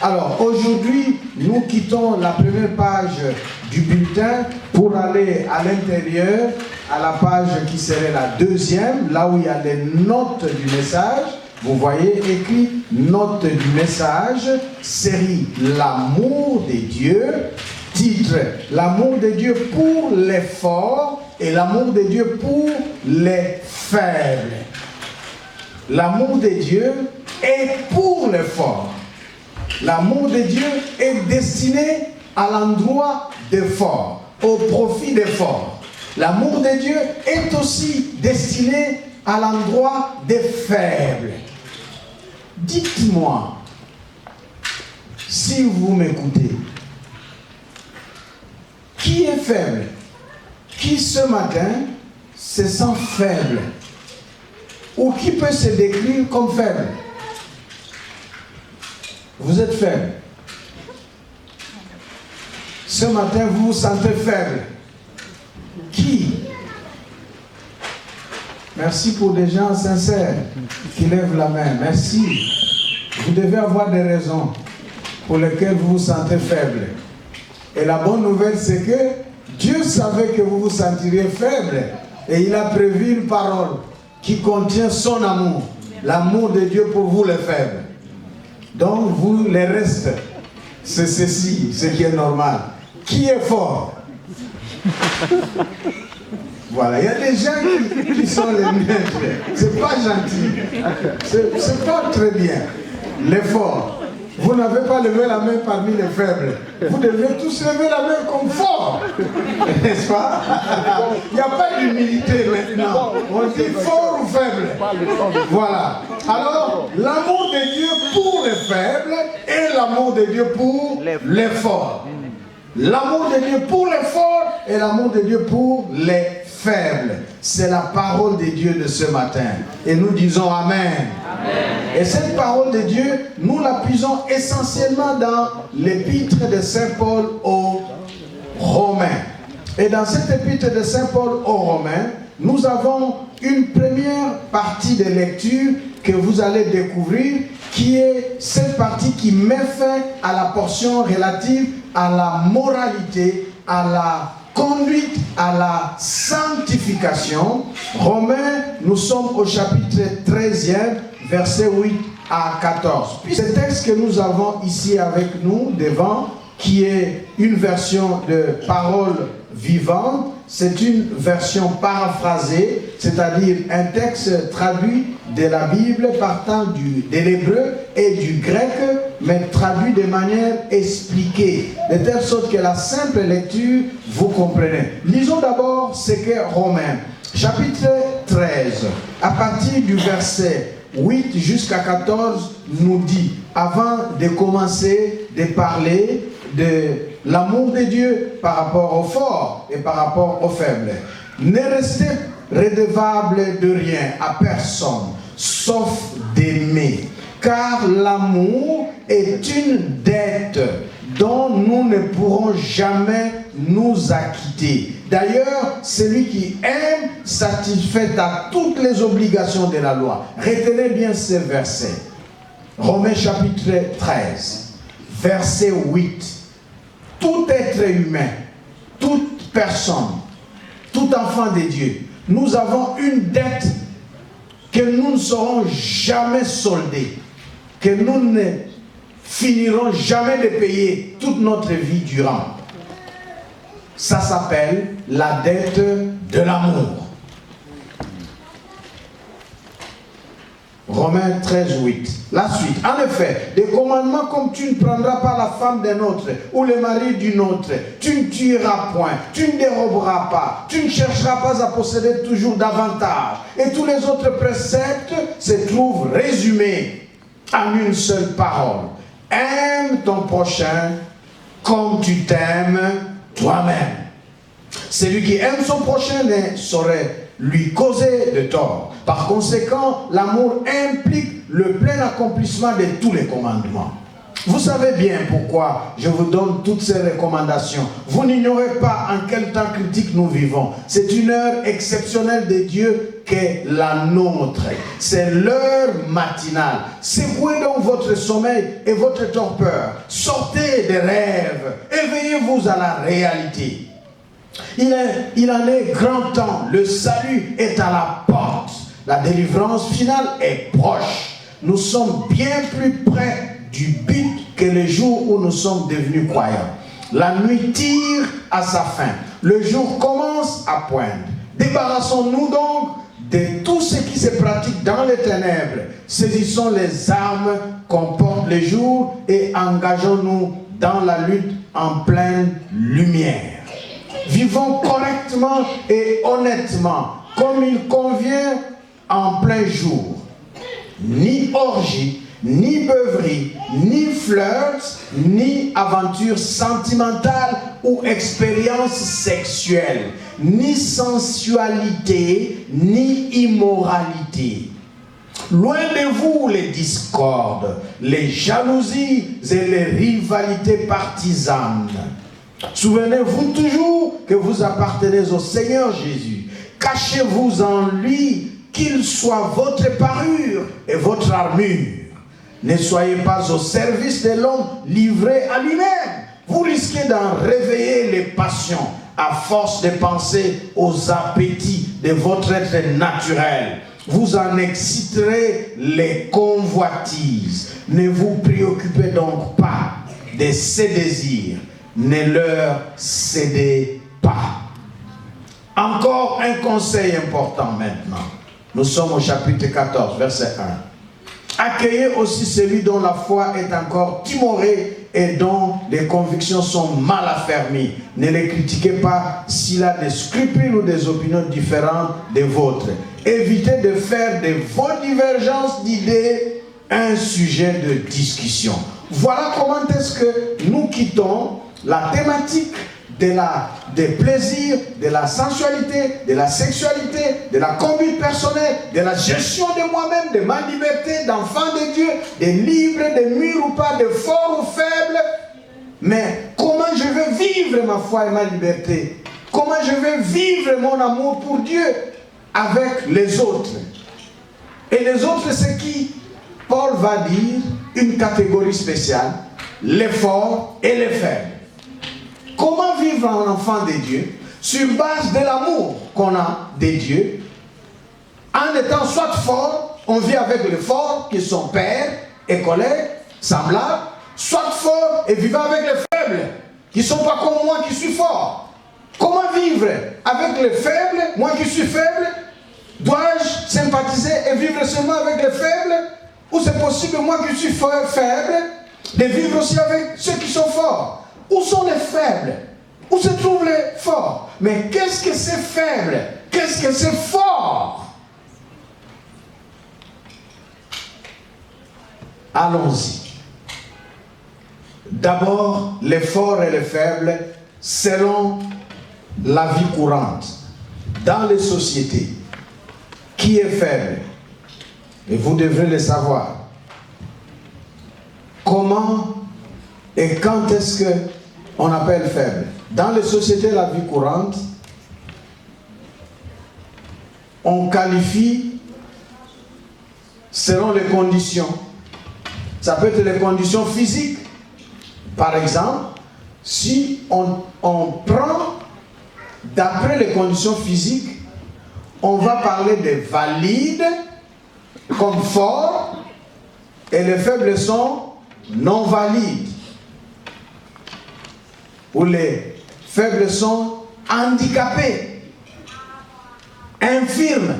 Alors, aujourd'hui, nous quittons la première page du bulletin pour aller à l'intérieur, à la page qui serait la deuxième, là où il y a les notes du message. Vous voyez écrit notes du message, série L'amour de Dieu, titre L'amour de Dieu pour les forts et l'amour de Dieu pour les faibles. L'amour de Dieu est pour les forts. L'amour de Dieu est destiné à l'endroit des forts, au profit des forts. L'amour de Dieu est aussi destiné à l'endroit des faibles. Dites-moi, si vous m'écoutez, qui est faible? Qui ce matin se sent faible? Ou qui peut se décrire comme faible? Vous êtes faible. Ce matin, vous vous sentez faible. Qui? Merci pour des gens sincères qui lèvent la main. Merci. Vous devez avoir des raisons pour lesquelles vous vous sentez faible. Et la bonne nouvelle, c'est que Dieu savait que vous vous sentiriez faible. Et il a prévu une parole qui contient son amour. L'amour de Dieu pour vous les faibles. Donc vous, les restes, c'est ceci, ce qui est normal. Qui est fort? Voilà, il y a des gens qui sont les maîtres. C'est pas gentil. C'est pas très bien. Les forts. Vous n'avez pas levé la main parmi les faibles. Vous devez tous lever la main comme fort. N'est-ce pas? Il n'y a pas d'humilité maintenant. On dit fort ou faible. Voilà. Alors, l'amour de Dieu pour les faibles et l'amour de Dieu pour les forts. L'amour de Dieu pour les forts et l'amour de Dieu pour les faibles. C'est la parole de Dieu de ce matin. Et nous disons Amen. Amen. Et cette parole de Dieu, nous la puisons essentiellement dans l'épître de Saint Paul aux Romains. Et dans cette épître de Saint Paul aux Romains, nous avons une première partie de lecture que vous allez découvrir, qui est cette partie qui met fin à la portion relative à la moralité, à la conduite, à la sanctification. Romains, nous sommes au chapitre 13e, versets 8 à 14. Puis ce texte que nous avons ici avec nous, devant, qui est une version de parole vivante, c'est une version paraphrasée, c'est-à-dire un texte traduit de la Bible partant de l'hébreu et du grec, mais traduit de manière expliquée, de telle sorte que la simple lecture, vous comprenez. Lisons d'abord ce qu'est Romains, chapitre 13, à partir du verset 8 jusqu'à 14, nous dit, avant de commencer de parler de l'amour de Dieu par rapport aux forts et par rapport aux faibles. Ne restez redevable de rien à personne, sauf d'aimer. Car l'amour est une dette dont nous ne pourrons jamais nous acquitter. D'ailleurs, celui qui aime satisfait à toutes les obligations de la loi. Retenez bien ce verset. Romains chapitre 13, verset 8. Tout être humain, toute personne, tout enfant de Dieu, nous avons une dette que nous ne saurons jamais solder, que nous ne finirons jamais de payer toute notre vie durant. Ça s'appelle la dette de l'amour. Romains 13, 8. La suite. En effet, des commandements comme tu ne prendras pas la femme d'un autre ou le mari d'une autre, tu ne tueras point, tu ne déroberas pas, tu ne chercheras pas à posséder toujours davantage. Et tous les autres préceptes se trouvent résumés en une seule parole. Aime ton prochain comme tu t'aimes toi-même. Celui qui aime son prochain ne saurait lui causer de tort. Par conséquent, l'amour implique le plein accomplissement de tous les commandements. Vous savez bien pourquoi je vous donne toutes ces recommandations. Vous n'ignorez pas en quel temps critique nous vivons. C'est une heure exceptionnelle de Dieu qu'est la nôtre. C'est l'heure matinale. Secouez donc votre sommeil et votre torpeur. Sortez des rêves. Éveillez-vous à la réalité. Il en est grand temps. Le salut est à la porte. La délivrance finale est proche. Nous sommes bien plus près du but que le jour où nous sommes devenus croyants. La nuit tire à sa fin. Le jour commence à poindre. Débarrassons-nous donc de tout ce qui se pratique dans les ténèbres. Saisissons les armes qu'on porte le jour et engageons-nous dans la lutte en pleine lumière. Vivons correctement et honnêtement, comme il convient en plein jour. Ni orgie, ni beuverie, ni flirt, ni aventure sentimentale ou expérience sexuelle, ni sensualité, ni immoralité. Loin de vous les discordes, les jalousies et les rivalités partisanes. Souvenez-vous toujours que vous appartenez au Seigneur Jésus. Cachez-vous en lui, qu'il soit votre parure et votre armure. Ne soyez pas au service de l'homme livré à lui-même. Vous risquez d'en réveiller les passions à force de penser aux appétits de votre être naturel. Vous en exciterez les convoitises. Ne vous préoccupez donc pas de ces désirs. Ne leur cédez pas. Encore un conseil important maintenant. Nous sommes au chapitre 14, verset 1. Accueillez aussi celui dont la foi est encore timorée et dont les convictions sont mal affermies. Ne les critiquez pas s'il a des scrupules ou des opinions différentes des vôtres. Évitez de faire de vos divergences d'idées un sujet de discussion. Voilà comment est-ce que nous quittons la thématique des plaisirs, de la sensualité, de la sexualité, de la conduite personnelle, de la gestion de moi-même, de ma liberté, d'enfant de Dieu, de libre, de mûr ou pas, de fort ou faible. Mais comment je veux vivre ma foi et ma liberté? Comment je veux vivre mon amour pour Dieu avec les autres? Et les autres, c'est qui? Paul va dire une catégorie spéciale, les forts et les faibles. Comment vivre en enfant de Dieu sur base de l'amour qu'on a de Dieu? En étant soit fort, on vit avec les forts qui sont pères et collègues, semblables, soit fort et vivant avec les faibles qui ne sont pas comme moi qui suis fort. Comment vivre avec les faibles, moi qui suis faible? Dois-je sympathiser et vivre seulement avec les faibles? Ou c'est possible, moi qui suis faible, de vivre aussi avec ceux qui sont forts? Où sont les faibles? Où se trouvent les forts? Mais qu'est-ce que c'est faible? Qu'est-ce que c'est fort? Allons-y. D'abord, les forts et les faibles selon la vie courante. Dans les sociétés, qui est faible? Et vous devrez le savoir. Comment et quand est-ce qu'on appelle faible? Dans les sociétés, la vie courante, on qualifie selon les conditions. Ça peut être les conditions physiques. Par exemple, si on prend d'après les conditions physiques, on va parler des valides comme forts et les faibles sont non valides. Où les faibles sont handicapés, infirmes,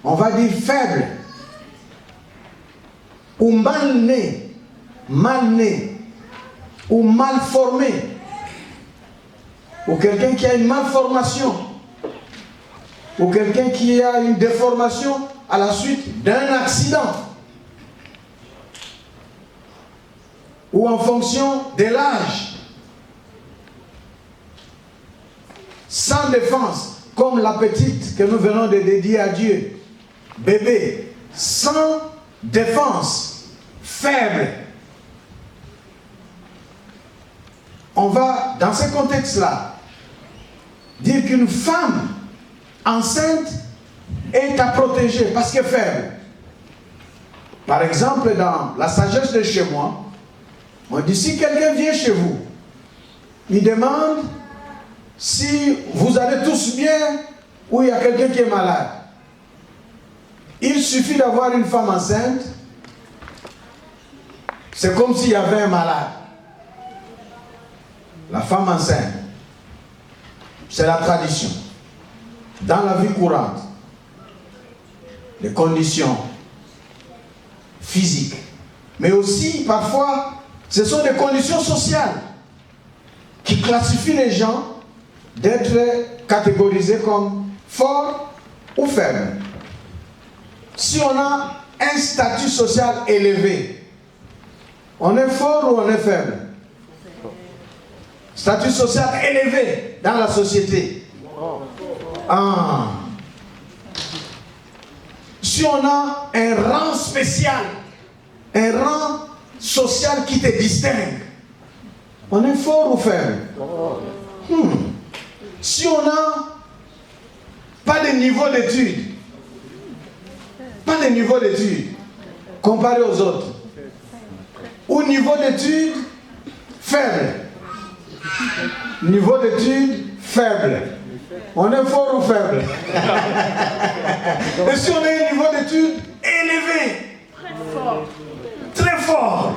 on va dire faibles, ou mal nés, ou mal formés, ou quelqu'un qui a une malformation, ou quelqu'un qui a une déformation à la suite d'un accident, ou en fonction de l'âge. Sans défense, comme la petite que nous venons de dédier à Dieu, bébé, sans défense, faible. On va, dans ce contexte-là, dire qu'une femme enceinte est à protéger parce qu'elle est faible. Par exemple, dans la sagesse de chez moi, on dit si quelqu'un vient chez vous, il demande si vous allez tous bien ou il y a quelqu'un qui est malade. Il suffit d'avoir une femme enceinte, c'est comme s'il y avait un malade. La femme enceinte, c'est la tradition. Dans la vie courante, les conditions physiques, mais aussi parfois, ce sont des conditions sociales qui classifient les gens d'être catégorisés comme forts ou faibles. Si on a un statut social élevé, on est fort ou on est faible? Statut social élevé dans la société. Ah. Si on a un rang spécial, un rang social qui te distingue, on est fort ou faible? Si on n'a pas de niveau d'études, comparé aux autres, ou niveau d'études faible, niveau d'études faible, on est fort ou faible? Et si on a un niveau d'études élevé, très fort,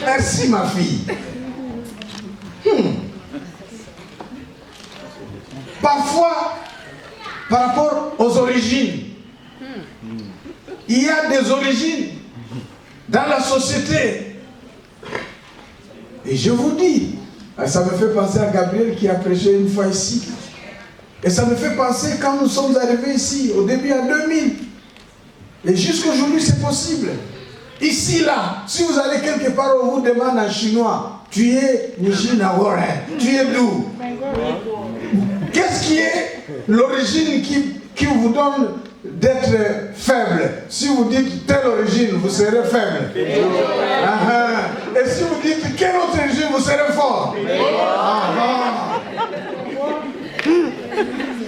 merci ma fille. Parfois, par rapport aux origines, il y a des origines dans la société. Et je vous dis, ça me fait penser à Gabriel qui a prêché une fois ici. Et ça me fait penser quand nous sommes arrivés ici, au début en 2000. Et jusqu'aujourd'hui, c'est possible. Ici, là, si vous allez quelque part, on vous demande en chinois, tu es Nijinawore, tu es d'où? Qu'est-ce qui est l'origine qui vous donne d'être faible? Si vous dites telle origine, vous serez faible. Et si vous dites quelle autre origine, vous serez fort.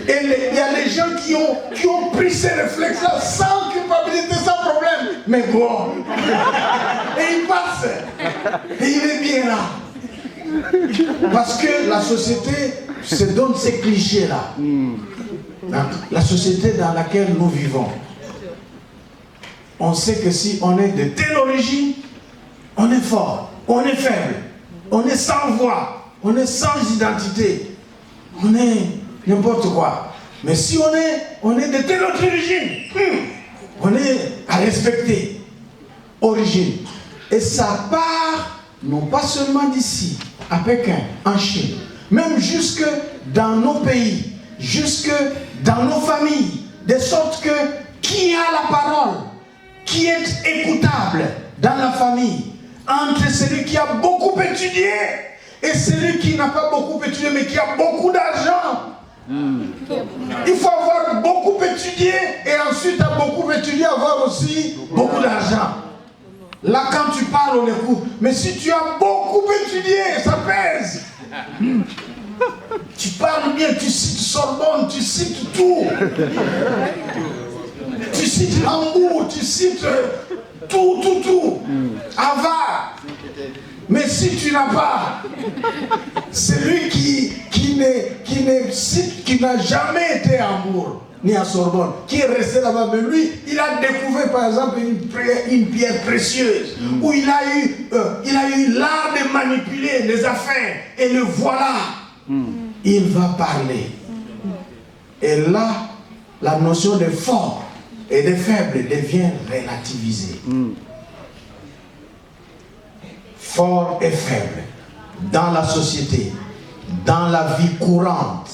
Et il y a des gens qui ont pris ces réflexes-là sans culpabilité, sans problème. Mais bon. Et il passe. Et il est bien là. Parce que la société se donne ces clichés-là. La société dans laquelle nous vivons. On sait que si on est de telle origine, on est fort, on est faible, on est sans voix, on est sans identité, on est n'importe quoi. Mais si on est de telle autre origine, on est à respecter. Origine. Et ça part, non pas seulement d'ici, à Pékin, en Chine, même jusque dans nos pays, jusque dans nos familles, de sorte que qui a la parole, qui est écoutable dans la famille, entre celui qui a beaucoup étudié et celui qui n'a pas beaucoup étudié mais qui a beaucoup d'argent. Il faut avoir beaucoup étudié et ensuite à beaucoup étudié avoir aussi beaucoup d'argent. Là quand tu parles on écoute. Mais si tu as beaucoup étudié, ça pèse. Tu parles bien, tu cites Sorbonne, tu cites tout. Tu cites Hambourg, tu cites tout. Avare. Mais si tu n'as pas, celui qui n'a jamais été à Hambourg, ni à Sorbonne, qui est resté là-bas, mais lui, il a découvert par exemple une pierre précieuse, où il a eu l'art de manipuler les affaires, et le voilà, il va parler. Et là, la notion de fort et de faible devient relativisée. Fort et faible, dans la société, dans la vie courante.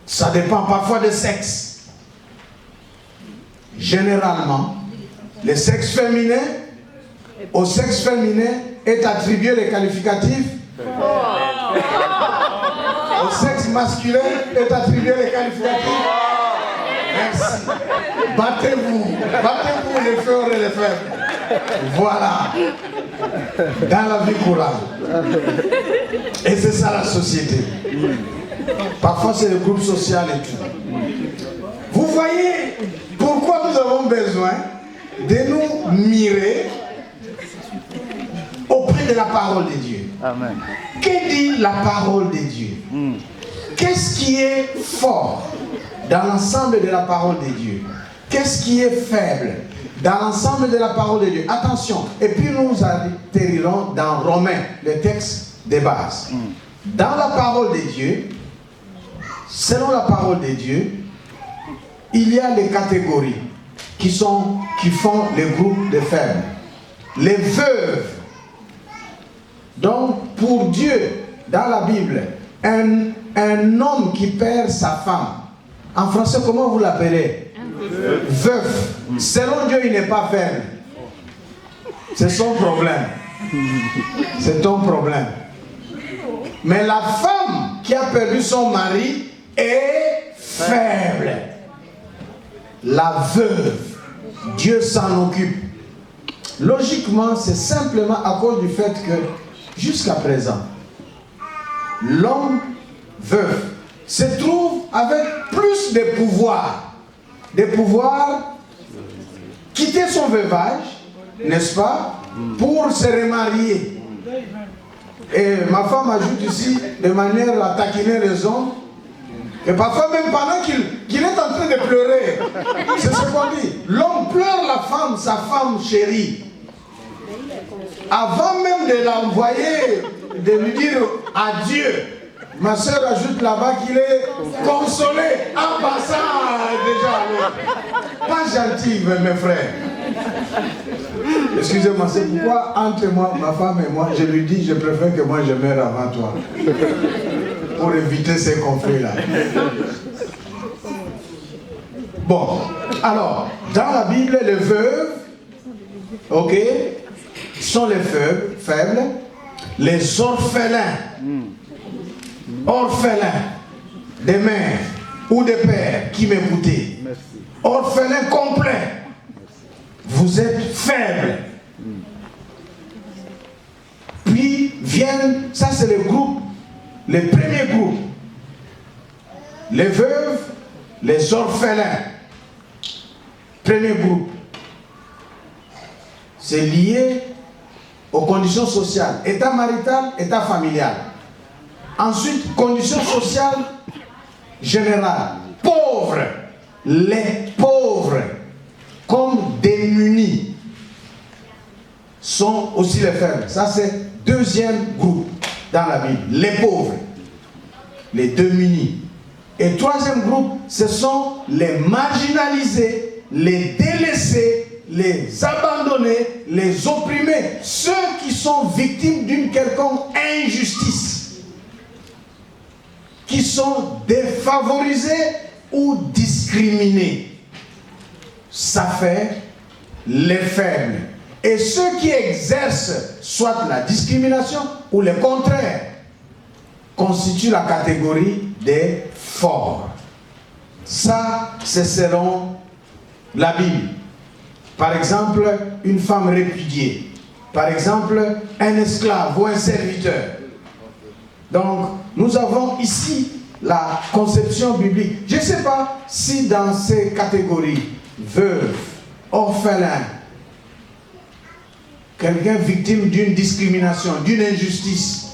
Ça dépend parfois du sexe. Généralement, le sexe féminin, au sexe féminin est attribué les qualificatifs. Au sexe masculin est attribué les qualificatifs. Merci. Battez-vous les forts et les faibles. Voilà. Dans la vie courante. Et c'est ça la société. Parfois c'est le groupe social et tout. voyez pourquoi nous avons besoin de nous mirer auprès de la parole de Dieu. Amen. Que dit la parole de Dieu? Qu'est-ce qui est fort dans l'ensemble de la parole de Dieu? Qu'est-ce qui est faible dans l'ensemble de la parole de Dieu? Attention, et puis nous atterrirons dans Romains, le texte de base. Dans la parole de Dieu, selon la parole de Dieu, il y a les catégories qui font les groupes de faibles. Les veuves. Donc, pour Dieu, dans la Bible, un homme qui perd sa femme, en français, comment vous l'appelez? Veuf. Selon Dieu, il n'est pas faible. C'est son problème. C'est ton problème. Mais la femme qui a perdu son mari est faible. La veuve, Dieu s'en occupe. Logiquement, c'est simplement à cause du fait que, jusqu'à présent, l'homme veuf se trouve avec plus de pouvoir. De pouvoir quitter son veuvage, n'est-ce pas, pour se remarier. Et ma femme ajoute ici, de manière à taquiner les hommes, et parfois même pendant qu'il est en train de pleurer, c'est ce qu'on dit. L'homme pleure la femme, sa femme chérie. Avant même de l'envoyer, de lui dire adieu, ma soeur ajoute là-bas qu'il est consolé en passant déjà. Pas gentil, mes frères. Excusez-moi, c'est pourquoi entre moi, ma femme et moi, je lui dis, je préfère que moi je meure avant toi. Pour éviter ces conflits-là. Bon, alors, dans la Bible, les veuves, ok, sont les faibles, les orphelins, orphelins, des mères ou des pères qui m'écoutaient, orphelins complets, vous êtes faibles. Puis viennent, ça c'est le groupe, les premiers groupes, les veuves, les orphelins. Premier groupe, c'est lié aux conditions sociales, état marital, état familial. Ensuite, conditions sociales générales, pauvres, les pauvres, comme démunis, sont aussi les faibles. Ça c'est deuxième groupe dans la Bible, les pauvres, les démunis. Et troisième groupe, ce sont les marginalisés, les délaissés, les abandonnés, les opprimés, ceux qui sont victimes d'une quelconque injustice, qui sont défavorisés ou discriminés. Ça fait les faibles. Et ceux qui exercent soit la discrimination ou le contraire constituent la catégorie des forts. Ça, c'est selon la Bible. Par exemple, une femme répudiée. Par exemple, un esclave ou un serviteur. Donc, nous avons ici la conception biblique. Je ne sais pas si dans ces catégories, veuve, orphelin, quelqu'un victime d'une discrimination, d'une injustice,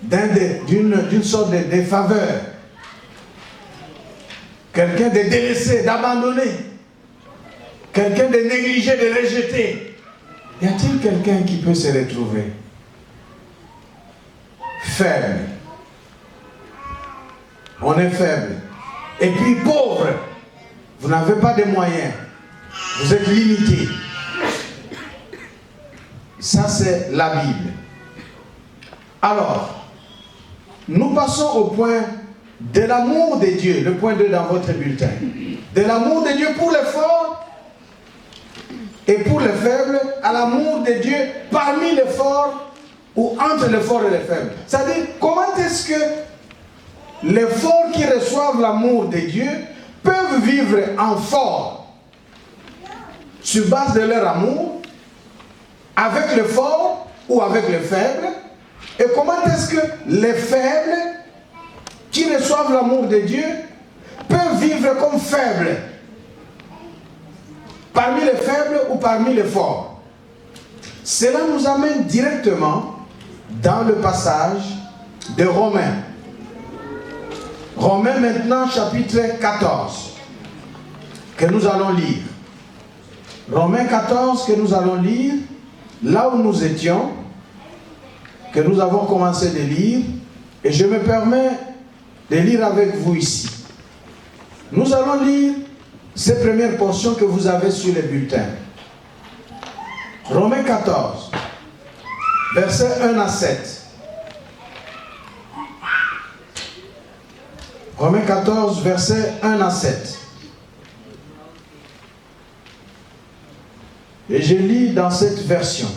d'une sorte de défaveur, quelqu'un de délaissé, d'abandonné, quelqu'un de négligé, de rejeté. Y a-t-il quelqu'un qui peut se retrouver faible? On est faible. Et puis pauvre, vous n'avez pas de moyens, vous êtes limité. Ça c'est la Bible. Alors, nous passons au point de l'amour de Dieu, le point 2 dans votre bulletin. De l'amour de Dieu pour les forts et pour les faibles, à l'amour de Dieu parmi les forts ou entre les forts et les faibles. C'est-à-dire, comment est-ce que les forts qui reçoivent l'amour de Dieu peuvent vivre en fort sur base de leur amour, avec les forts ou avec les faibles, et comment est-ce que les faibles qui reçoivent l'amour de Dieu peuvent vivre vivre comme faible. Parmi les faibles ou parmi les forts. Cela nous amène directement dans le passage de Romains. Romains maintenant, chapitre 14, que nous allons lire. Romains 14, que nous allons lire, là où nous étions, que nous avons commencé de lire, et je me permets de lire avec vous ici. Nous allons lire ces premières portions que vous avez sur les bulletins. Romains 14, versets 1 à 7. Romains 14, versets 1 à 7. Et je lis dans cette version.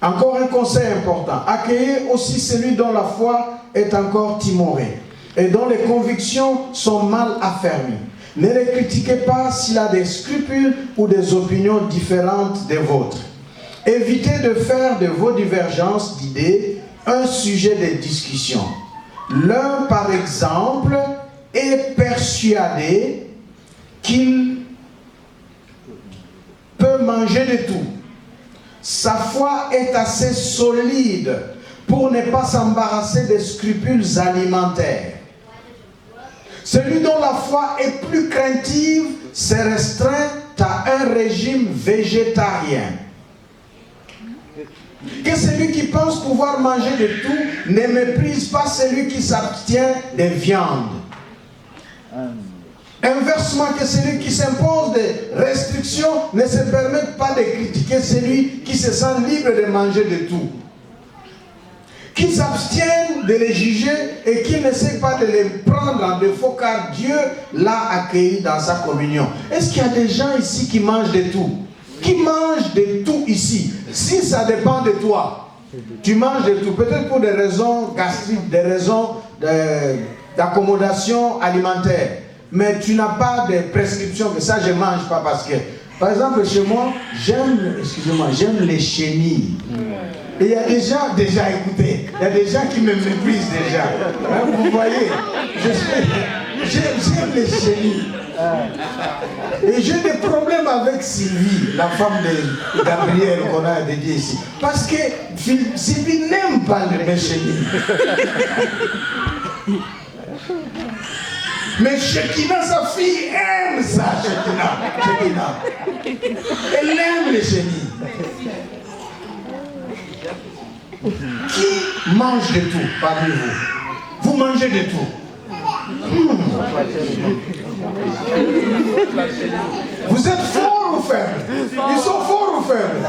Encore un conseil important. Accueillez aussi celui dont la foi est encore timorée et dont les convictions sont mal affermies. Ne les critiquez pas s'il a des scrupules ou des opinions différentes des vôtres. Évitez de faire de vos divergences d'idées un sujet de discussion. L'un, par exemple, est persuadé qu'il peut manger de tout. Sa foi est assez solide pour ne pas s'embarrasser des scrupules alimentaires. Celui dont la foi est plus craintive se restreint à un régime végétarien. Que celui qui pense pouvoir manger de tout ne méprise pas celui qui s'abstient des viandes. Inversement, que celui qui s'impose des restrictions ne se permette pas de critiquer celui qui se sent libre de manger de tout. Qu'il s'abstienne de les juger et qu'il n'essaie pas de les prendre en défaut car Dieu l'a accueilli dans sa communion. Est-ce qu'il y a des gens ici qui mangent de tout? Qui mangent de tout ici? Si ça dépend de toi, tu manges de tout, peut-être pour des raisons gastriques, des raisons d'accommodation alimentaire. Mais tu n'as pas de prescription que ça je ne mange pas parce que, par exemple chez moi, j'aime les chenilles. Et il y a des gens, déjà écoutez, il y a des gens qui me méprisent déjà. Hein, vous voyez, j'aime les chenilles. Et j'ai des problèmes avec Sylvie, la femme de Gabriel qu'on a dédiée ici. Parce que Sylvie n'aime pas les chenilles. Mais Shekinah, sa fille, aime ça, Shekinah. Elle aime les chenilles. Qui mange de tout parmi vous? Vous mangez de tout. Vous êtes forts ou faibles? Ils sont forts ou faibles?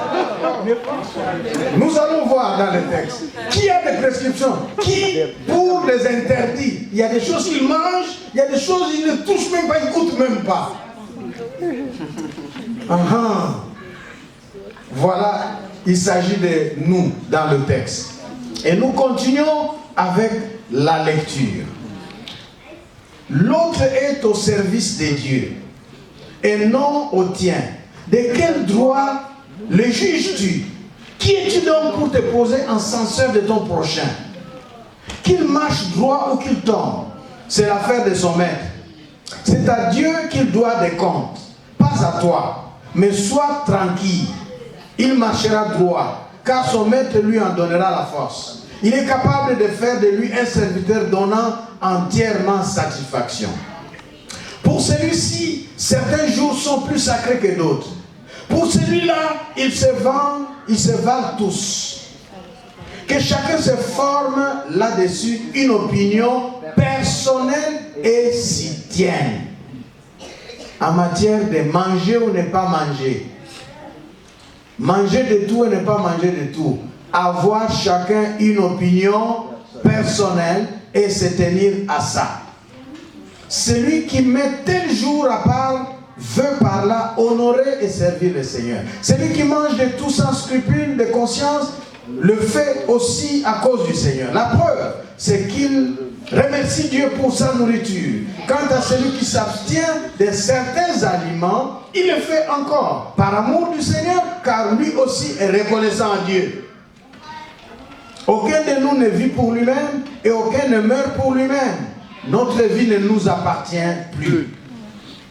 Nous allons voir dans le texte. Qui a des prescriptions? Qui pour les interdits? Il y a des choses qu'ils mangent, il y a des choses qu'ils ne touchent même pas, ils ne goûtent même pas. Voilà, il s'agit de nous dans le texte. Et nous continuons avec la lecture. L'autre est au service de Dieu et non au tien. De quel droit le juges-tu? Qui es-tu donc pour te poser en censeur de ton prochain? Qu'il marche droit ou qu'il tombe, c'est l'affaire de son maître. C'est à Dieu qu'il doit des comptes, pas à toi. Mais sois tranquille, il marchera droit, car son maître lui en donnera la force. Il est capable de faire de lui un serviteur donnant entièrement satisfaction. Pour celui-ci, certains jours sont plus sacrés que d'autres. Pour celui-là, ils se valent tous. Que chacun se forme là-dessus une opinion personnelle et s'y tienne. En matière de manger ou ne pas manger. Manger de tout et ne pas manger de tout. Avoir chacun une opinion personnelle et se tenir à ça. Celui qui met tel jour à part veut par là honorer et servir le Seigneur. Celui qui mange de tout sans scrupule de conscience le fait aussi à cause du Seigneur. La preuve, c'est qu'il remercie Dieu pour sa nourriture. Quant à celui qui s'abstient de certains aliments, il le fait encore par amour du Seigneur, car lui aussi est reconnaissant à Dieu. Aucun de nous ne vit pour lui-même et aucun ne meurt pour lui-même. notre vie ne nous appartient plus.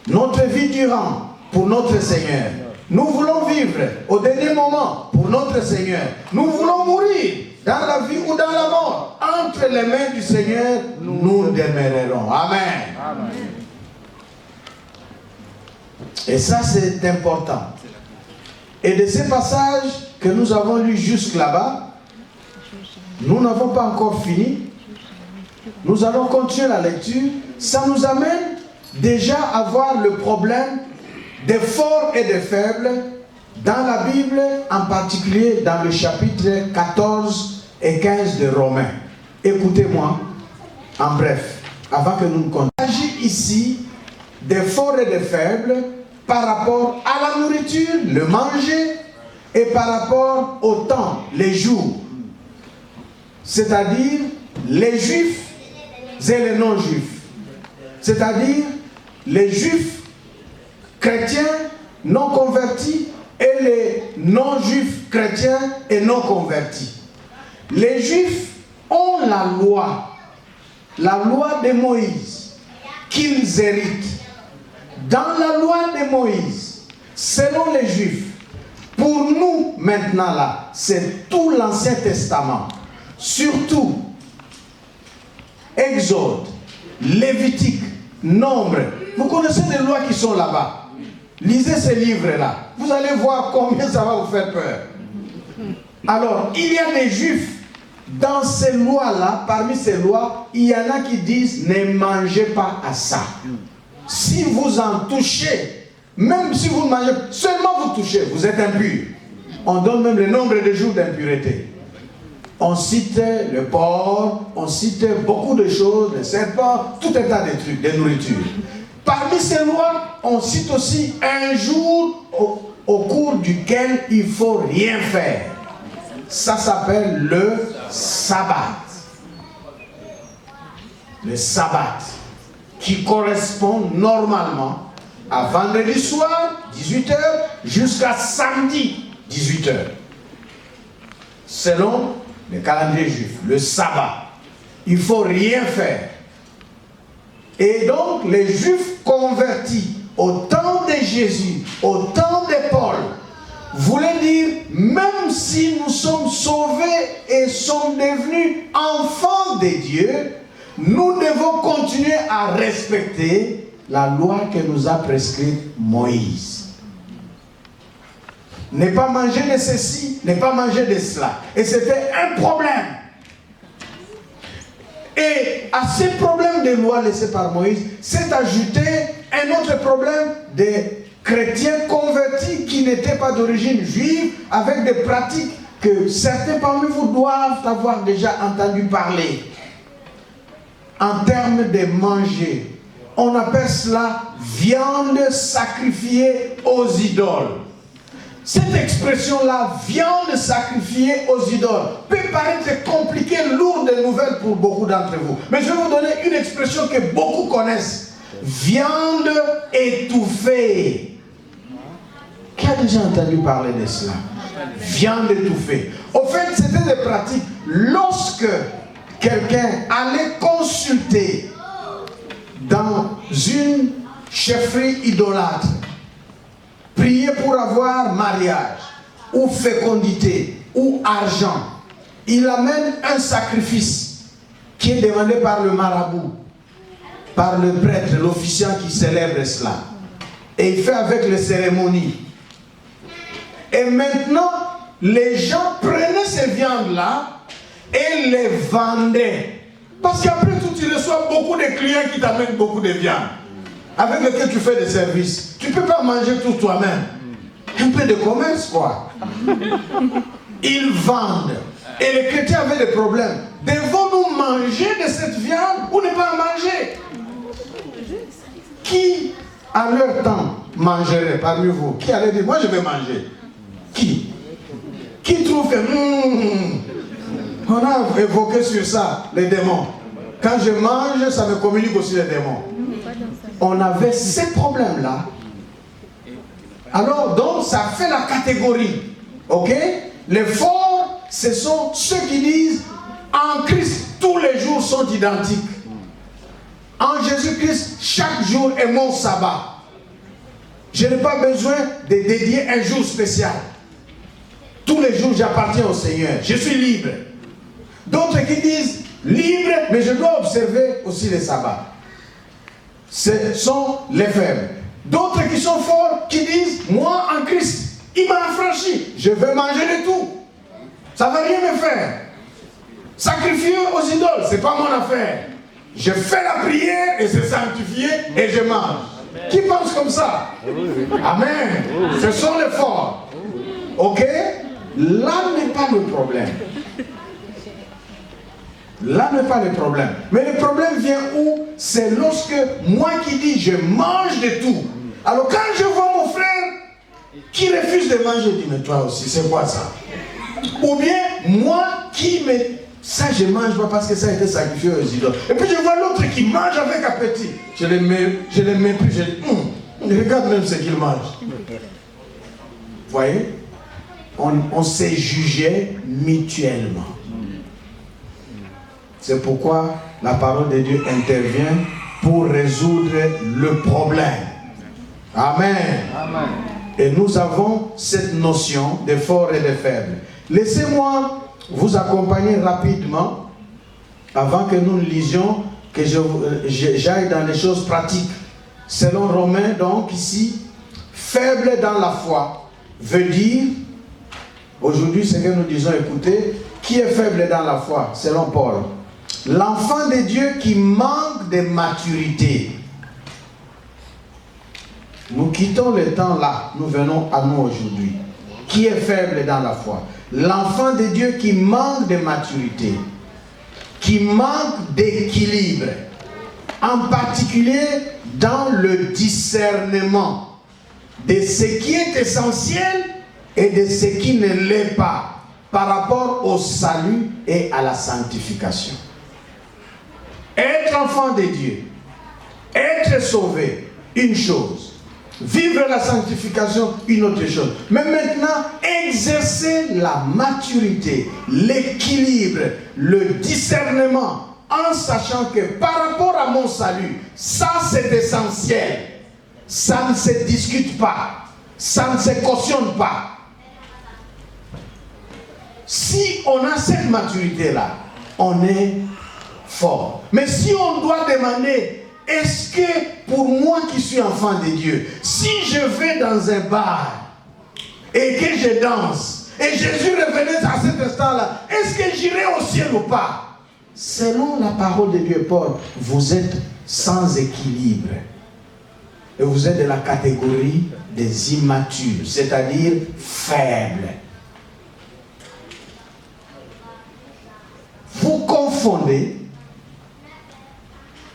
Notre vie durant pour notre Seigneur. Nous voulons vivre au dernier moment pour notre Seigneur. Nous voulons mourir dans la vie ou dans la mort. Entre les mains du Seigneur, nous demeurerons. Amen. Amen. Et ça, c'est important. Et de ces passages que nous avons lus jusque là-bas, nous n'avons pas encore fini. Nous allons continuer la lecture. Ça nous amène déjà à voir le problème des forts et des faibles dans la Bible, en particulier dans le chapitre 14 et 15 de Romains. Écoutez-moi, en bref, avant que nous ne continuions. Il s'agit ici des forts et des faibles par rapport à la nourriture, le manger, et par rapport au temps, les jours. C'est-à-dire les juifs et les non-juifs. C'est-à-dire les juifs chrétiens non convertis et les non-juifs chrétiens et non convertis. Les juifs ont la loi de Moïse, qu'ils héritent. Dans la loi de Moïse, selon les juifs, pour nous maintenant là, c'est tout l'Ancien Testament, surtout Exode, Lévitique, Nombre. Vous connaissez les lois qui sont là-bas. Lisez ces livres-là. Vous allez voir combien ça va vous faire peur. Alors, il y a des juifs dans ces lois-là, parmi ces lois, il y en a qui disent ne mangez pas à ça. Si vous en touchez, même si vous mangez, seulement vous touchez, vous êtes impur. On donne même le nombre de jours d'impureté. On cite le porc, on cite beaucoup de choses, les serpents, tout un tas de trucs, de nourriture. Parmi ces lois, on cite aussi un jour au cours duquel il ne faut rien faire. Ça s'appelle le sabbat. Le sabbat, qui correspond normalement à vendredi soir, 18h, jusqu'à samedi, 18h. Selon le calendrier juif, le sabbat. Il ne faut rien faire. Et donc, les juifs convertis au temps de Jésus, au temps de Paul, voulait dire, même si nous sommes sauvés et sommes devenus enfants de Dieu, nous devons continuer à respecter la loi que nous a prescrite Moïse. Ne pas manger de ceci, ne pas manger de cela. Et c'était un problème. Et à ces problèmes de loi laissés par Moïse, s'est ajouté un autre problème des chrétiens convertis qui n'étaient pas d'origine juive, avec des pratiques que certains parmi vous doivent avoir déjà entendu parler. En termes de manger, on appelle cela viande sacrifiée aux idoles. Cette expression-là, viande sacrifiée aux idoles, peut paraître compliquée, lourde de nouvelles pour beaucoup d'entre vous. Mais je vais vous donner une expression que beaucoup connaissent. Viande étouffée. Qui a déjà entendu parler de cela? Viande étouffée. Au fait, c'était des pratiques. Lorsque quelqu'un allait consulter dans une chefferie idolâtre, prier pour avoir mariage, ou fécondité, ou argent, il amène un sacrifice qui est demandé par le marabout, par le prêtre, l'officiant qui célèbre cela. Et il fait avec les cérémonies. Et maintenant, les gens prenaient ces viandes-là et les vendaient. Parce qu'après tout, tu reçois beaucoup de clients qui t'amènent beaucoup de viande, avec lesquels tu fais des services. Tu ne peux pas manger tout toi-même. Un peu de commerce, quoi. Ils vendent. Et les chrétiens avaient des problèmes. Devons-nous manger de cette viande ou ne pas en manger? Qui, à leur temps, mangerait parmi vous? Qui allait dire, moi je vais manger? Qui trouve que... on a évoqué sur ça, les démons. Quand je mange, ça me communique aussi les démons. On avait ces problèmes-là. Alors, donc, ça fait la catégorie. Ok? Les forts, ce sont ceux qui disent, en Christ, tous les jours sont identiques. En Jésus-Christ, chaque jour est mon sabbat. Je n'ai pas besoin de dédier un jour spécial. Tous les jours, j'appartiens au Seigneur. Je suis libre. D'autres qui disent libre, mais je dois observer aussi les sabbats. Ce sont les faibles. D'autres qui sont forts, qui disent, moi en Christ, il m'a affranchi. Je veux manger de tout. Ça ne va rien me faire. Sacrifier aux idoles, ce n'est pas mon affaire. Je fais la prière et c'est sanctifié et je mange. Amen. Qui pense comme ça? Amen. Ce sont les forts. Ok? Là n'est pas le problème. Là n'est pas le problème. Mais le problème vient où? C'est lorsque moi qui dis je mange de tout. Alors quand je vois mon frère qui refuse de manger, je dis mais toi aussi, c'est quoi ça? Ou bien moi qui me... Ça je mange pas parce que ça a été sacrifié aux idoles. Et puis je vois l'autre qui mange avec appétit. Je les méprise, je dis, regarde même ce qu'il mange. Vous voyez? On s'est jugé mutuellement. C'est pourquoi la parole de Dieu intervient pour résoudre le problème. Amen. Amen. Et nous avons cette notion de fort et de faible. Laissez-moi vous accompagner rapidement, avant que nous lisions, que j'aille dans les choses pratiques. Selon Romains, donc ici, faible dans la foi veut dire, aujourd'hui ce que nous disons, écoutez, qui est faible dans la foi, selon Paul? L'enfant de Dieu qui manque de maturité. Nous quittons le temps là, nous venons à nous aujourd'hui. Qui est faible dans la foi? L'enfant de Dieu qui manque de maturité, qui manque d'équilibre, en particulier dans le discernement de ce qui est essentiel et de ce qui ne l'est pas par rapport au salut et à la sanctification. Être enfant de Dieu, être sauvé, une chose. Vivre la sanctification, une autre chose. Mais maintenant, exercer la maturité, l'équilibre, le discernement, en sachant que par rapport à mon salut, ça c'est essentiel. Ça ne se discute pas. Ça ne se cautionne pas. Si on a cette maturité-là, on est fort. Mais si on doit demander, est-ce que pour moi qui suis enfant de Dieu, si je vais dans un bar et que je danse, et Jésus revenait à cet instant-là, est-ce que j'irai au ciel ou pas? Selon la parole de Dieu, Paul, vous êtes sans équilibre. Et vous êtes de la catégorie des immatures, c'est-à-dire faibles. Vous confondez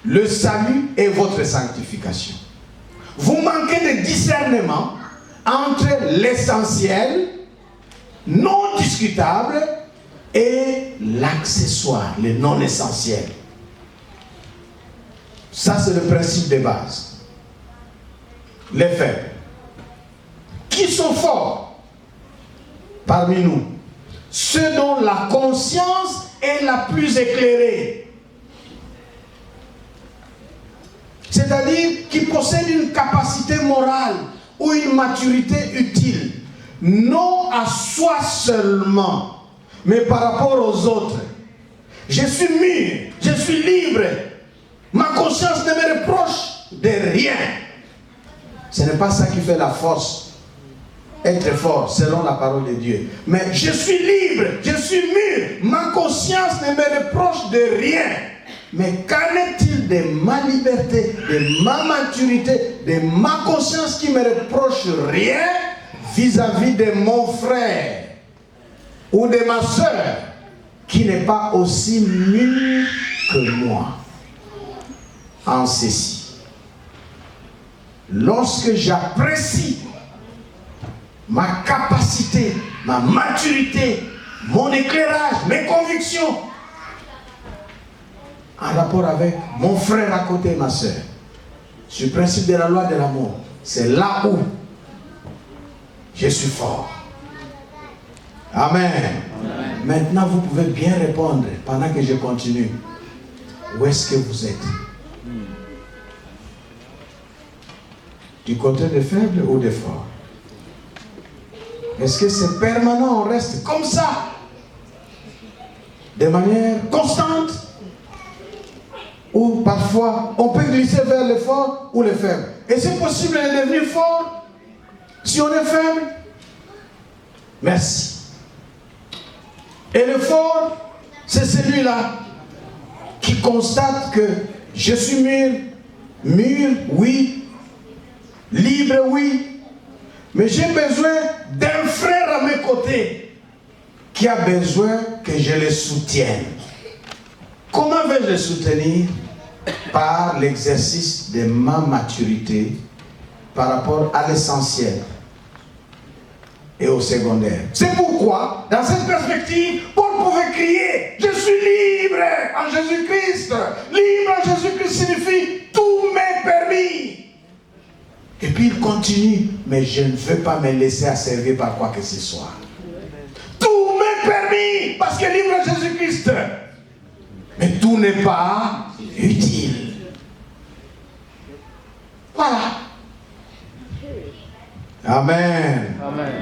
le salut et votre sanctification. Vous manquez de discernement entre l'essentiel, non discutable, et l'accessoire, le non essentiel. Ça, c'est le principe de base. Les faibles. Qui sont forts parmi nous? Ceux dont la conscience est la plus éclairée. C'est-à-dire qui possèdent une capacité morale ou une maturité utile, non à soi seulement, mais par rapport aux autres. Je suis mûr, je suis libre, ma conscience ne me reproche de rien. Ce n'est pas ça qui fait la force, être fort selon la parole de Dieu. Mais je suis libre, je suis mûr, ma conscience ne me reproche de rien. Mais qu'en est-il de ma liberté, de ma maturité, de ma conscience qui ne me reproche rien vis-à-vis de mon frère ou de ma soeur qui n'est pas aussi mûr que moi en ceci? Lorsque j'apprécie ma capacité, ma maturité, mon éclairage, mes convictions, en rapport avec mon frère à côté et ma soeur, sur le principe de la loi de l'amour, c'est là où je suis fort. Amen. Amen. Maintenant, vous pouvez bien répondre pendant que je continue. Où est-ce que vous êtes? Du côté des faibles ou des forts? Est-ce que c'est permanent, on reste comme ça, de manière constante? Ou parfois, on peut glisser vers les forts ou les faibles? Et c'est possible de devenir fort si on est faible? Merci. Et le fort, c'est celui-là qui constate que je suis mûr, oui, libre, oui, mais j'ai besoin d'un frère à mes côtés qui a besoin que je le soutienne. Comment vais-je le soutenir? Par l'exercice de ma maturité par rapport à l'essentiel et au secondaire. C'est pourquoi, dans cette perspective, Paul pouvait crier: je suis libre en Jésus-Christ. Libre en Jésus-Christ signifie tout m'est permis. Et puis il continue: mais je ne veux pas me laisser asservir par quoi que ce soit. Tout m'est permis parce que libre en Jésus-Christ. Mais tout n'est pas utile. Voilà. Amen. Amen.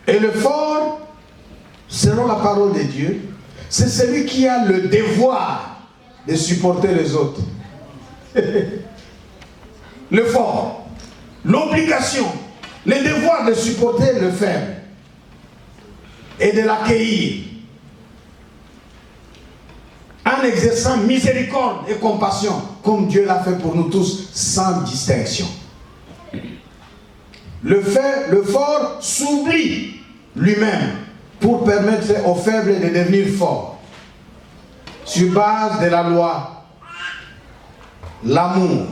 Et le fort, selon la parole de Dieu, c'est celui qui a le devoir de supporter les autres. Le fort, l'obligation, le devoir de supporter le faible et de l'accueillir en exerçant miséricorde et compassion comme Dieu l'a fait pour nous tous sans distinction. Le fort s'oublie lui-même pour permettre aux faibles de devenir forts sur base de la loi, l'amour,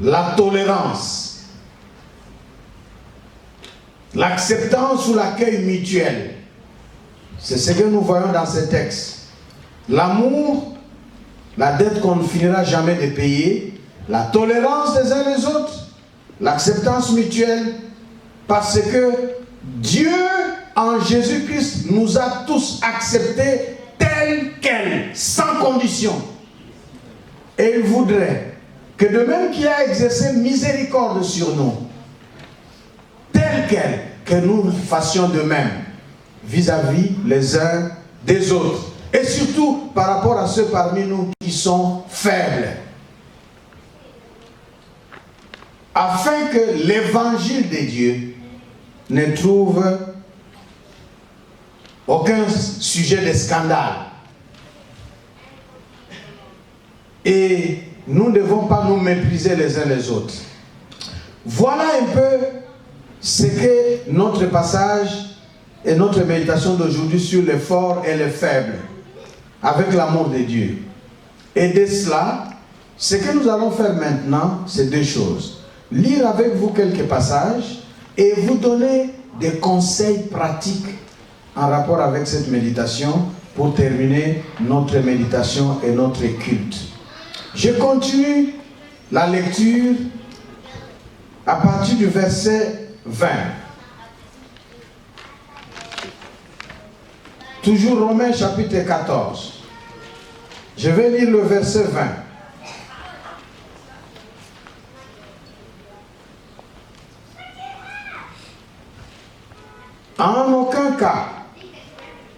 la tolérance, l'acceptance ou l'accueil mutuel. C'est ce que nous voyons dans ces textes. L'amour, la dette qu'on ne finira jamais de payer, la tolérance des uns les autres, l'acceptance mutuelle, parce que Dieu, en Jésus-Christ, nous a tous acceptés tels quels, sans condition. Et il voudrait que de même qu'il a exercé miséricorde sur nous, tel quel, que nous fassions de même vis-à-vis les uns des autres. Et surtout par rapport à ceux parmi nous qui sont faibles. Afin que l'évangile de Dieu ne trouve aucun sujet de scandale. Et nous ne devons pas nous mépriser les uns les autres. Voilà un peu ce que notre passage et notre méditation d'aujourd'hui sur les forts et les faibles, avec l'amour de Dieu. Et de cela, ce que nous allons faire maintenant, c'est deux choses. Lire avec vous quelques passages et vous donner des conseils pratiques en rapport avec cette méditation pour terminer notre méditation et notre culte. Je continue la lecture à partir du verset 20. Toujours Romains chapitre 14. Je vais lire le verset 20. En aucun cas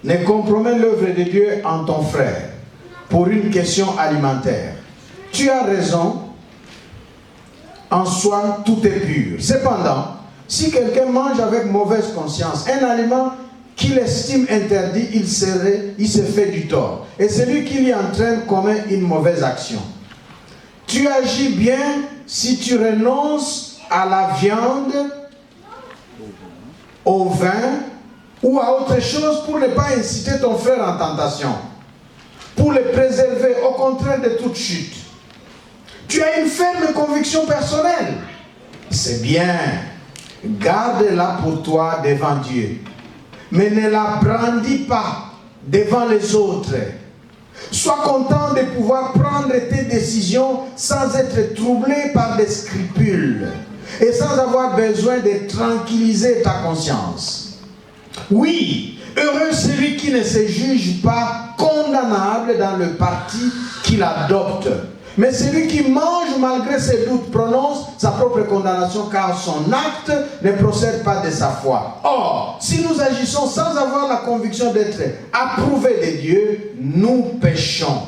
ne compromets l'œuvre de Dieu en ton frère pour une question alimentaire. Tu as raison, en soi tout est pur. Cependant, si quelqu'un mange avec mauvaise conscience un aliment qu'il estime interdit, il se fait du tort. Et celui qui l'y entraîne commet une mauvaise action. Tu agis bien si tu renonces à la viande, au vin ou à autre chose pour ne pas inciter ton frère en tentation, pour le préserver au contraire de toute chute. Tu as une ferme conviction personnelle. C'est bien. Garde-la pour toi devant Dieu. Mais ne la brandis pas devant les autres. Sois content de pouvoir prendre tes décisions sans être troublé par des scrupules et sans avoir besoin de tranquilliser ta conscience. Oui, heureux celui qui ne se juge pas condamnable dans le parti qu'il adopte, Mais celui qui mange malgré ses doutes prononce sa propre condamnation car son acte ne procède pas de sa foi. Or, si nous agissons sans avoir la conviction d'être approuvés de Dieu, nous péchons.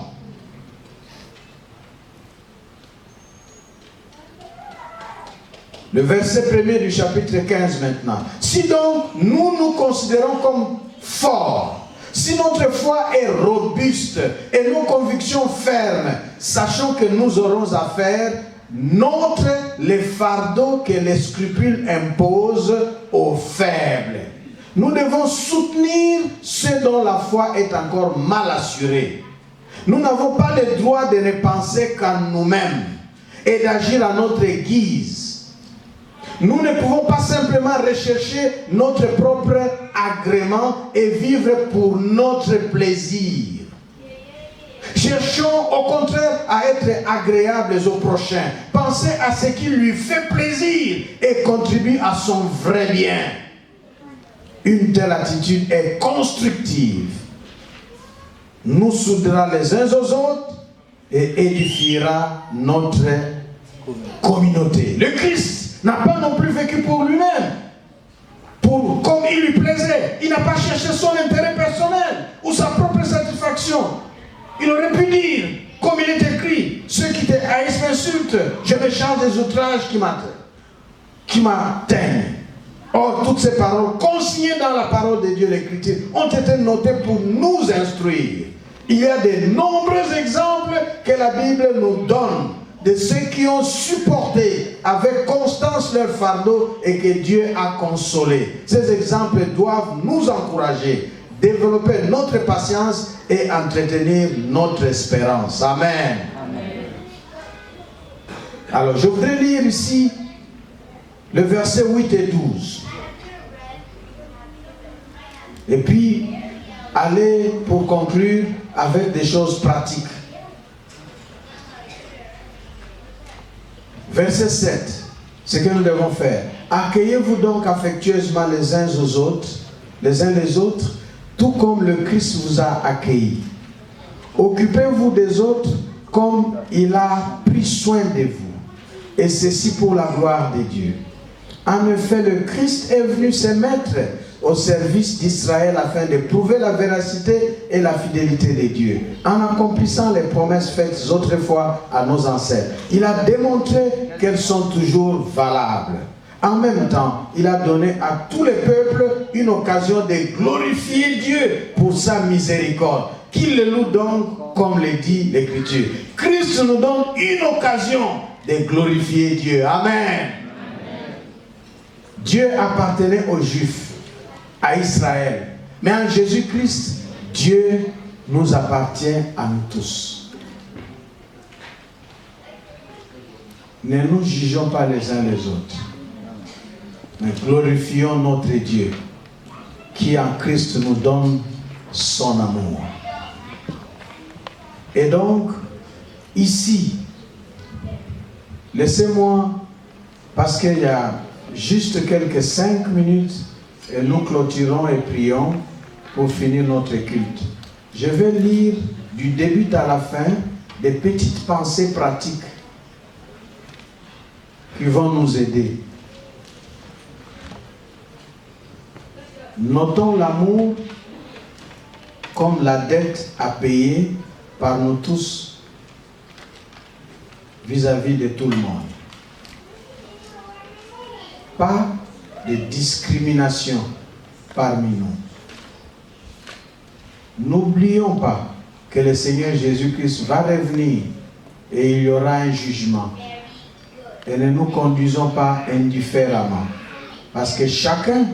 Le verset 1er du chapitre 15 maintenant. Si donc nous nous considérons comme forts, si notre foi est robuste et nos convictions fermes, sachant que nous aurons à faire les fardeaux que les scrupules imposent aux faibles. Nous devons soutenir ceux dont la foi est encore mal assurée. Nous n'avons pas le droit de ne penser qu'à nous-mêmes et d'agir à notre guise. Nous ne pouvons pas simplement rechercher notre propre agrément et vivre pour notre plaisir. Cherchons au contraire à être agréables au prochain. Pensez à ce qui lui fait plaisir et contribue à son vrai bien. Une telle attitude est constructive. Nous soudera les uns aux autres et édifiera notre communauté. Le Christ n'a pas non plus vécu pour lui-même, comme il lui plaisait. Il n'a pas cherché son intérêt personnel ou sa propre satisfaction. Il aurait pu dire, comme il est écrit, ceux qui te haïssent m'insultent, je me charge des outrages qui m'atteignent. Or, toutes ces paroles consignées dans la parole de Dieu, l'Écriture, ont été notées pour nous instruire. Il y a de nombreux exemples que la Bible nous donne de ceux qui ont supporté avec constance leur fardeau et que Dieu a consolé. Ces exemples doivent nous encourager, développer notre patience et entretenir notre espérance. Amen. Amen. Alors, je voudrais lire ici le verset 8 et 12. Et puis, aller pour conclure avec des choses pratiques. Verset 7, ce que nous devons faire. Accueillez-vous donc affectueusement les uns les autres, tout comme le Christ vous a accueillis. Occupez-vous des autres comme il a pris soin de vous, et ceci pour la gloire de Dieu. En effet, le Christ est venu se mettre au service d'Israël afin de prouver la véracité et la fidélité de Dieu, en accomplissant les promesses faites autrefois à nos ancêtres. Il a démontré qu'elles sont toujours valables. En même temps, il a donné à tous les peuples une occasion de glorifier Dieu pour sa miséricorde. Qu'il le loue donc, comme le dit l'Écriture. Christ nous donne une occasion de glorifier Dieu. Amen. Dieu appartenait aux Juifs, à Israël. Mais en Jésus-Christ, Dieu nous appartient à nous tous. Ne nous jugeons pas les uns les autres, mais glorifions notre Dieu qui en Christ nous donne son amour. Et donc, ici, laissez-moi, parce qu'il y a juste quelques 5 minutes, et nous clôturons et prions pour finir notre culte. Je vais lire du début à la fin des petites pensées pratiques qui vont nous aider. Notons l'amour comme la dette à payer par nous tous vis-à-vis de tout le monde. Pas de discrimination parmi nous. N'oublions pas que le Seigneur Jésus-Christ va revenir et il y aura un jugement. Et ne nous conduisons pas indifféremment. Parce que chacun,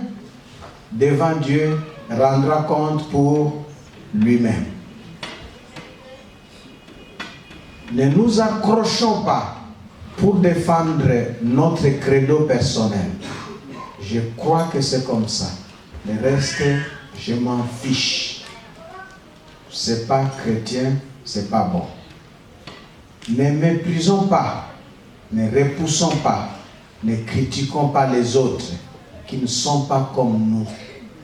devant Dieu, rendra compte pour lui-même. Ne nous accrochons pas pour défendre notre credo personnel. Je crois que c'est comme ça. Le reste, je m'en fiche. C'est pas chrétien, c'est pas bon. Ne méprisons pas, ne repoussons pas, ne critiquons pas les autres qui ne sont pas comme nous,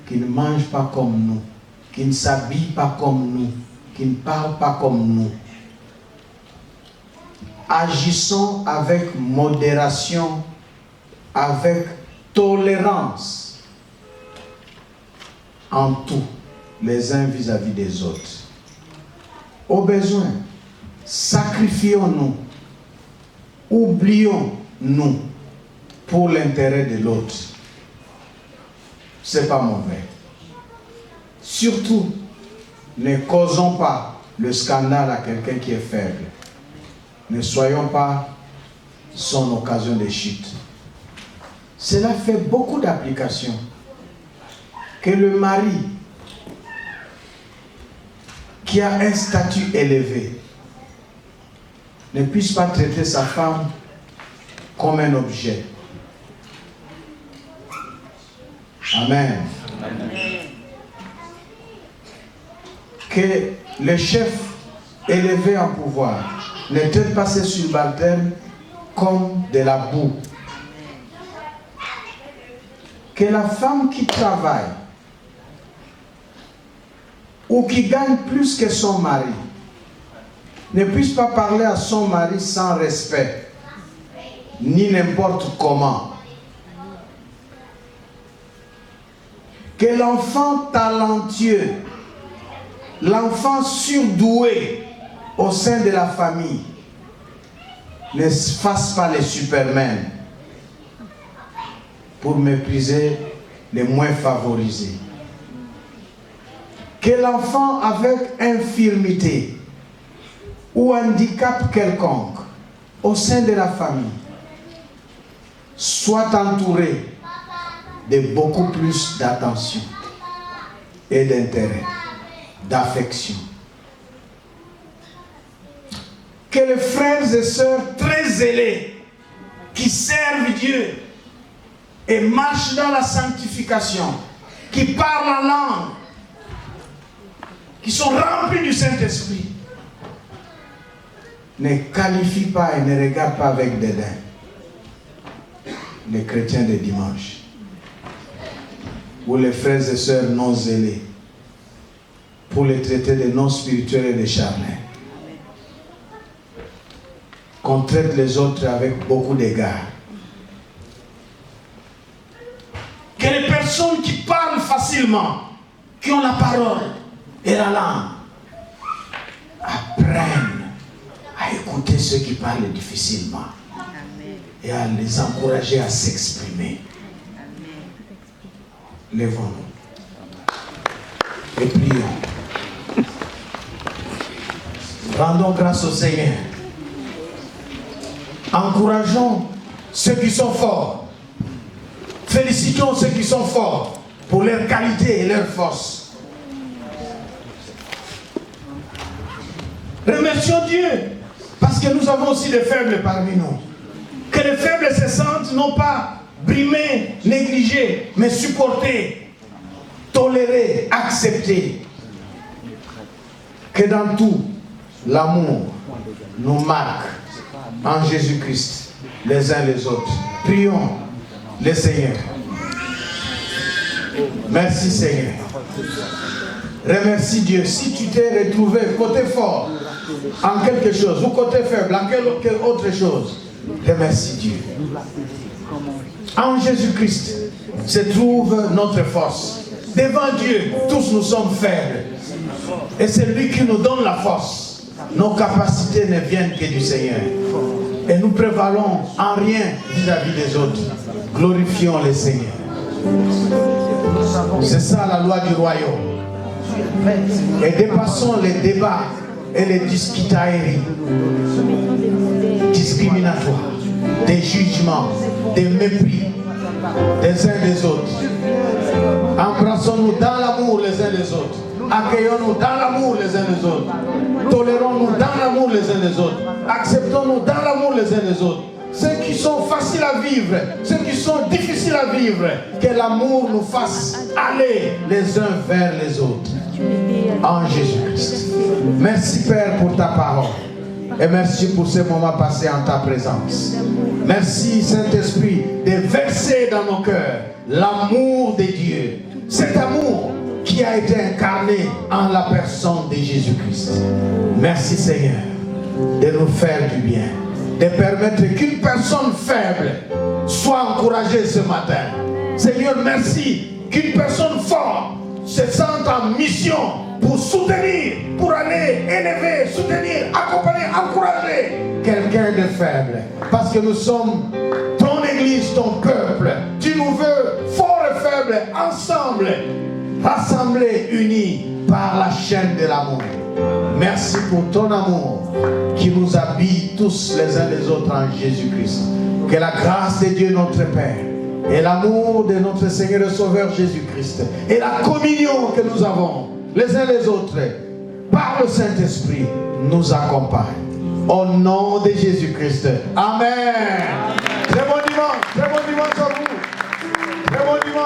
qui ne mangent pas comme nous, qui ne s'habillent pas comme nous, qui ne parlent pas comme nous. agissons avec modération, avec tolérance en tout, les uns vis-à-vis des autres. Au besoin, sacrifions-nous, oublions-nous pour l'intérêt de l'autre. Ce n'est pas mauvais. Surtout, ne causons pas le scandale à quelqu'un qui est faible. Ne soyons pas son occasion de chute. Cela fait beaucoup d'applications. Que le mari qui a un statut élevé ne puisse pas traiter sa femme comme un objet. Amen. Que le chef élevé en pouvoir ne traite pas ses subalternes comme de la boue. Que la femme qui travaille ou qui gagne plus que son mari ne puisse pas parler à son mari sans respect, ni n'importe comment. Que l'enfant talentueux, l'enfant surdoué au sein de la famille ne fasse pas les supermen pour mépriser les moins favorisés. Que l'enfant avec infirmité ou handicap quelconque au sein de la famille soit entouré de beaucoup plus d'attention et d'intérêt, d'affection. Que les frères et sœurs très zélés qui servent Dieu et marchent dans la sanctification, qui parlent en langue, qui sont remplis du Saint-Esprit, ne qualifient pas et ne regardent pas avec dédain les chrétiens de dimanche ou les frères et sœurs non zélés pour les traiter de non spirituels et de charnels. Qu'on traite les autres avec beaucoup d'égard. Que les personnes qui parlent facilement, qui ont la parole et la langue, apprennent à écouter ceux qui parlent difficilement. Amen. Et à les encourager à s'exprimer. Lèvons-nous et prions. Rendons grâce au Seigneur. Encourageons ceux qui sont forts. Félicitons ceux qui sont forts pour leur qualité et leur force. Remercions Dieu parce que nous avons aussi des faibles parmi nous. Que les faibles se sentent non pas brimés, négligés, mais supportés, tolérés, acceptés. Que dans tout, l'amour nous marque en Jésus-Christ, les uns les autres. Prions le Seigneur. Merci Seigneur. Remercie Dieu. Si tu t'es retrouvé côté fort en quelque chose, ou côté faible en quelque autre chose, remercie Dieu. En Jésus-Christ se trouve notre force. Devant Dieu, tous nous sommes faibles. Et c'est lui qui nous donne la force. Nos capacités ne viennent que du Seigneur. Et nous prévalons en rien vis-à-vis des autres. Glorifions le Seigneur. C'est ça la loi du royaume. Et dépassons les débats et les disputailleries discriminatoires, des jugements, des mépris des uns des autres. Embrassons-nous dans l'amour les uns des autres. Accueillons-nous dans l'amour les uns des autres. Tolérons-nous dans l'amour les uns des autres. Acceptons-nous dans l'amour les uns des autres. Ceux qui sont faciles à vivre, ceux qui sont difficiles à vivre, que l'amour nous fasse aller les uns vers les autres. En Jésus-Christ. Merci Père pour ta parole. Et merci pour ces moments passés en ta présence. Merci Saint-Esprit de verser dans nos cœurs l'amour de Dieu. Cet amour qui a été incarné en la personne de Jésus-Christ. Merci Seigneur de nous faire du bien. de permettre qu'une personne faible soit encouragée ce matin. Seigneur, merci qu'une personne forte se sente en mission pour soutenir, pour aller élever, soutenir, accompagner, encourager quelqu'un de faible. Parce que nous sommes ton église, ton peuple. Tu nous veux forts et faibles, ensemble, rassemblés, unis par la chaîne de l'amour. Merci pour ton amour qui nous habille tous les uns les autres en Jésus-Christ. Que la grâce de Dieu notre Père et l'amour de notre Seigneur et Sauveur Jésus-Christ et la communion que nous avons les uns les autres par le Saint-Esprit nous accompagnent. Au nom de Jésus-Christ. Amen. Très bon dimanche à vous. Très bon dimanche.